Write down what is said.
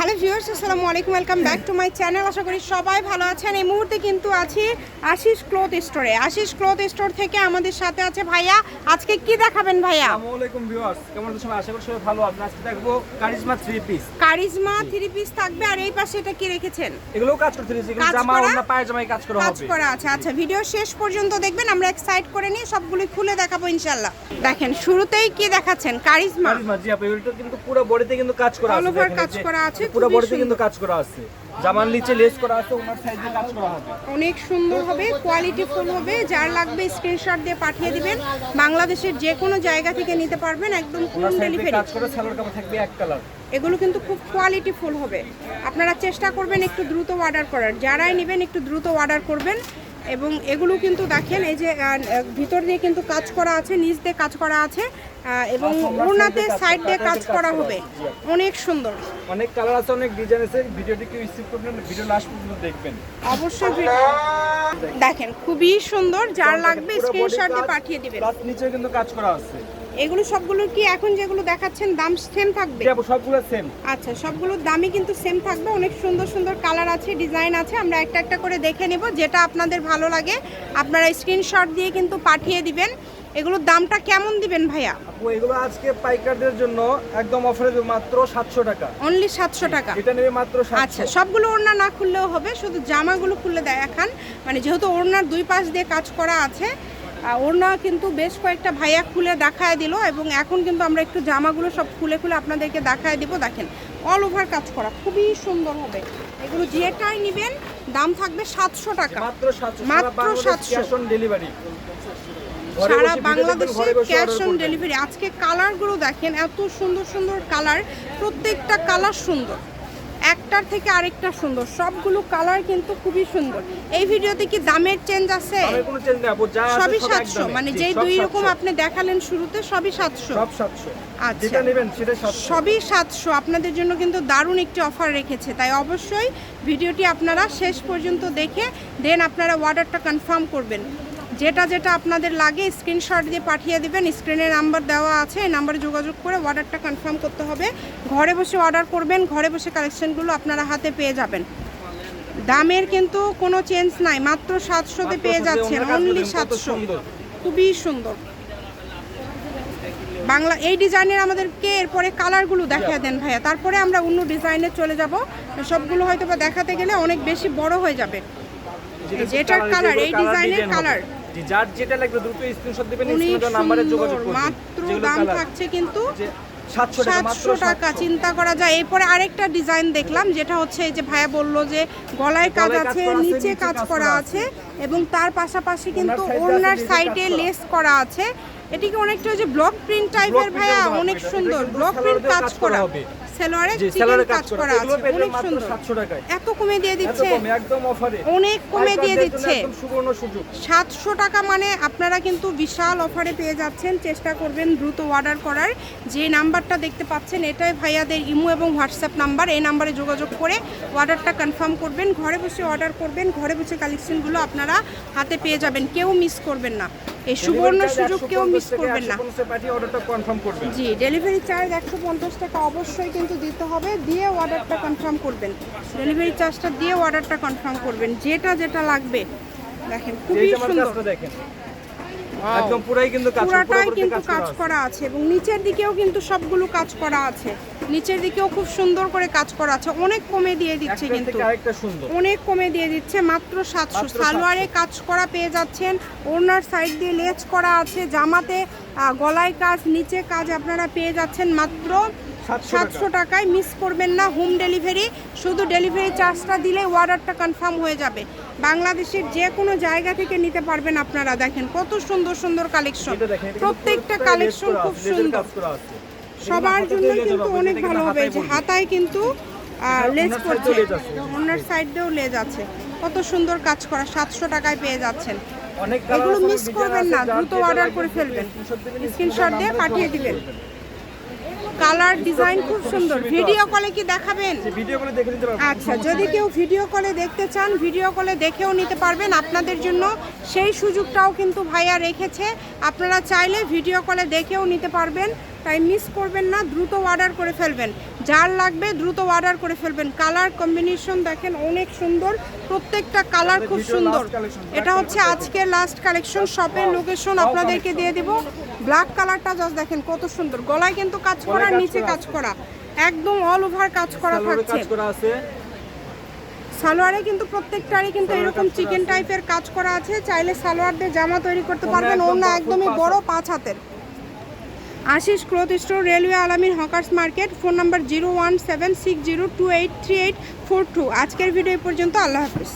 Hello viewers, আসসালামু আলাইকুম, welcome back to my channel. আশা করি সবাই ভালো আছেন। এই মুহূর্তে কিন্তু আছি আশিস ক্লথ স্টোরে। আশিস ক্লথ স্টোর থেকে আমাদের সাথে আছে ভাইয়া। আজকে কি দেখাবেন ভাইয়া? আসসালামু আলাইকুম ভিউয়ার্স, কেমন আছেন? আশা করি সবাই ভালো আছেন। আজকে দেখবো কারিজমা 3 পিস। কারিজমা 3 পিস থাকবে। আর এই পাশে এটা কি রেখেছেন? এগুলোও কাজ করতে দিয়েছি, এগুলো জামা ওড়না পায়জামায় কাজ করা হবে। কাজ করা আছে। আচ্ছা, ভিডিও শেষ পর্যন্ত দেখবেন। আমরা এক সাইড করে নিয়ে সবগুলো খুলে দেখাবো ইনশাআল্লাহ। দেখেন শুরুতেই কি দেখাচ্ছেন? কারিজমা। কারিজমা জি আপু, এটা কিন্তু পুরো বডিতে কিন্তু কাজ করা আছে। অল ওভার কাজ করা আছে, পুরো বডিতে কিন্তু কাজ করা আছে। জামার নিচে লেস করা আছে, ওনার সাইডে কাজ করা হবে। অনেক সুন্দর হবে, কোয়ালিটি ফুল হবে। যার লাগবে স্ক্রিনশট দিয়ে পাঠিয়ে দিবেন। বাংলাদেশের যে কোনো জায়গা থেকে নিতে পারবেন, একদম হোম ডেলিভারি। কাজ করা সালোয়ার কাপড় থাকবে এক কালার। এগুলো কিন্তু খুব কোয়ালিটি ফুল হবে। আপনারা চেষ্টা করবেন একটু দ্রুত অর্ডার করার। যারাই নেবেন একটু দ্রুত অর্ডার করবেন। এবং এগুলো কিন্তু দেখেন, এই যে ভিতর দিয়ে কিন্তু কাজ করা আছে, নিচ দিয়ে কাজ করা আছে, এবং ওড়নাতে সাইড দিয়ে কাজ করা হবে। অনেক সুন্দর, অনেক কালার আছে, অনেক ডিজাইন আছে। ভিডিওটি কেউ স্কিপ করবেন না, ভিডিও লাস্ট পর্যন্ত দেখবেন অবশ্যই। দেখেন খুবই সুন্দর, যার লাগবে স্ক্রিনশট দিয়ে পাঠিয়ে দিবেন। প্লাস নিচে কিন্তু কাজ করা আছে। এগুলো সবগুলো কি এখন যেগুলো দেখাচ্ছেন দাম সেম থাকবে? সবগুলো সেম। আচ্ছা, সবগুলোর দামই কিন্তু সেম থাকবে। অনেক সুন্দর সুন্দর কালার আছে, ডিজাইন আছে। আমরা একটা একটা করে দেখে নেব, যেটা আপনাদের ভালো লাগে আপনারা স্ক্রিনশট দিয়ে কিন্তু পাঠিয়ে দিবেন। এগুলোর দামটা কেমন দিবেন ভাইয়া? আপু এগুলো আজকে পাইকারদের জন্য একদম অফারে দেব, মাত্র 700 টাকা। অনলি 700 টাকা। এটা নেবে মাত্র 700। আচ্ছা, সবগুলো ওড়না না খুললেও হবে, শুধু জামাগুলো খুলে দেখান। মানে যেহেতু ওড়নার দুই পাশ দিয়ে কাজ করা আছে, ওড়না কিন্তু বেশ কয়েকটা ভাইয়া খুলে দেখায় দিল। এবং এখন কিন্তু আমরা একটু জামাগুলো সব খুলে খুলে আপনাদেরকে দেখায় দিব। দেখেন অল ওভার কাজ করা, খুবই সুন্দর হবে। এগুলো যেটাই নেবেন দাম থাকবে 700 টাকা। মাত্র 700। মাত্র 700। Cash on delivery. সারা বাংলাদেশে ক্যাশ অন ডেলিভারি। আজকে কালারগুলো দেখেন, এত সুন্দর সুন্দর কালার। প্রত্যেকটা কালার সুন্দর, একটার থেকে আরেকটা সুন্দর। সবগুলো কালার কিন্তু খুবই সুন্দর। এই ভিডিওতে কি দামের চেঞ্জ আছে? দামের কোনো চেঞ্জ নেই আপু, যা আছে সবই সব 700। মানে যেই দুই রকম আপনি দেখালেন শুরুতে, সবই 700। সব 700। আচ্ছা, যেটা নেবেন সেটা 700। সবই 700। আপনাদের জন্য কিন্তু দারুণ একটি অফার রেখেছে। তাই অবশ্যই ভিডিওটি আপনারা শেষ পর্যন্ত দেখে দেন আপনারা অর্ডারটা কনফার্ম করবেন। যেটা যেটা আপনাদের লাগে স্ক্রিনশট দিয়ে পাঠিয়ে দিবেন। স্ক্রিনে নাম্বার দেওয়া আছে, এই নাম্বারে যোগাযোগ করে অর্ডারটা কনফার্ম করতে হবে। ঘরে বসে অর্ডার করবেন, ঘরে বসে কালেকশনগুলো আপনারা হাতে পেয়ে যাবেন। দামের কিন্তু কোনো চেঞ্জ নাই, মাত্র 700-তে পেয়ে যাচ্ছেন। অনলি 700। খুবই সুন্দর বাংলা। এই ডিজাইনের আমাদেরকে এরপরে কালারগুলো দেখিয়ে দেন ভাইয়া, তারপরে আমরা অন্য ডিজাইনে চলে যাব। সবগুলো হয়তো বা দেখাতে গেলে অনেক বেশি বড় হয়ে যাবে। যেটার কালার, এই ডিজাইনের কালার, যার যেটা লাগবে দ্রুত স্ক্রিনশট দিবেন, স্ক্রিনে নাম্বারে যোগাযোগ করবেন। মাত্র দাম থাকছে কিন্তু 700 টাকা। চিন্তা করা যায়। এরপরে আরেকটা ডিজাইন দেখলাম, যেটা হচ্ছে এই যে ভাইয়া বলল যে গলায় কাজ আছে, নিচে কাজ করা আছে, এবং তার পাশাপাশি কিন্তু ওড়নার সাইডে লেস করা আছে। এটিকে অনেকটা যে ব্লক প্রিন্ট টাইপের ভাইয়া, অনেক সুন্দর ব্লক প্রিন্ট কাজ করা। সেলোয়ারে চিকেন কাজ করা আছে, অনেক সুন্দর। 700 টাকায় এত কমে দিয়ে দিচ্ছে, একদম অফারে, অনেক কমে দিয়ে দিচ্ছে। একদম সুবর্ণ সুযোগ। 700 টাকা মানে আপনারা কিন্তু বিশাল অফারে পেয়ে যাচ্ছেন। চেষ্টা করবেন দ্রুত অর্ডার করার। যে নাম্বারটা দেখতে পাচ্ছেন এটাই ভাইয়াদের ইমো এবং হোয়াটসঅ্যাপ নাম্বার। এই নাম্বারে যোগাযোগ করে অর্ডারটা কনফার্ম করবেন। ঘরে বসে অর্ডার করবেন, ঘরে বসে কালেকশনগুলো আপনারা হাতে পেয়ে যাবেন। কেউ মিস করবেন না, এই সুবর্ণ সুযোগ কেউ মিস করবেন না। জি, ডেলিভারি চার্জ 150 টাকা অবশ্যই কিন্তু দিতে হবে। দিয়ে অর্ডারটা কনফার্ম করবেন, ডেলিভারি চার্জটা দিয়ে অর্ডারটা কনফার্ম করবেন। যেটা যেটা লাগবে দেখেন খুবই সুন্দর। দেখেন একদম পুরাই কিন্তু পুরাটাই কিন্তু কাজ করা আছে, এবং নিচের দিকেও কিন্তু সবগুলো কাজ করা আছে। নিচের দিকেও খুব সুন্দর করে কাজ করা আছে। অনেক কমে দিয়ে দিচ্ছে কিন্তু, অনেক কমে দিয়ে দিচ্ছে। মাত্র 700। সালোয়ারে কাজ করা পেয়ে যাচ্ছেন, ওড়নার সাইড দিয়ে লেস করা আছে, জামাতে গলায় কাজ, নিচে কাজ আপনারা পেয়ে যাচ্ছেন মাত্র 700 টাকায়। মিস করবেন না। হোম ডেলিভারি, শুধু ডেলিভারি চার্জটা দিলে অর্ডারটা কনফার্ম হয়ে যাবে। বাংলাদেশের যে কোনো জায়গা থেকে নিতে পারবেন আপনারা। দেখেন কত সুন্দর সুন্দর কালেকশন, প্রত্যেকটা কালেকশন খুব সুন্দর। সবার জন্য কিন্তু অনেক ভালো হবে। যে হাতায় কিন্তু লেজ করছে, ওনার সাইড দিয়েও লেজ আছে। কত সুন্দর কাজ করা, 700 টাকায় পেয়ে যাচ্ছেন। এগুলো মিস করবেন না, দ্রুত অর্ডার করে ফেলবেন, স্ক্রিনশট দিয়ে পাঠিয়ে দিবেন। কালার ডিজাইন খুব সুন্দর। ভিডিও কলে কি দেখাবেন? আচ্ছা, যদি কেউ ভিডিও কলে দেখতে চান, ভিডিও কলে দেখেও নিতে পারবেন। আপনাদের জন্য সেই সুযোগটাও কিন্তু ভাইয়া রেখেছে। আপনারা চাইলে ভিডিও কলে দেখেও নিতে পারবেন। তাই মিস করবেন না, দ্রুত অর্ডার করে ফেলবেন। যার লাগবে দ্রুত অর্ডার করে ফেলবেন। কালার কম্বিনেশন দেখেন অনেক সুন্দর, প্রত্যেকটা কালার খুব সুন্দর। এটা হচ্ছে আজকের লাস্ট কালেকশন। শপের লোকেশন আপনাদেরকে দিয়ে দিব। ব্ল্যাক কালারটা জাস্ট দেখেন কত সুন্দর, গলায় কিন্তু কাজ করা, নিচে কাজ করা, একদম অল ওভার কাজ করা থাকছে। সালোয়ারে কিন্তু প্রত্যেকটারই কিন্তু এরকম চিকেন টাইপের কাজ করা আছে। চাইলে সালোয়ার দিয়ে জামা তৈরি করতে পারবেন। ওড়না একদমই বড় 5 হাতের। আশিস ক্লথ স্টোর, রেলওয়ে আলামিন হকার্স মার্কেট। Phone number 01760283842। আজকের ভিডিও এই পর্যন্ত। আল্লাহ হাফিজ।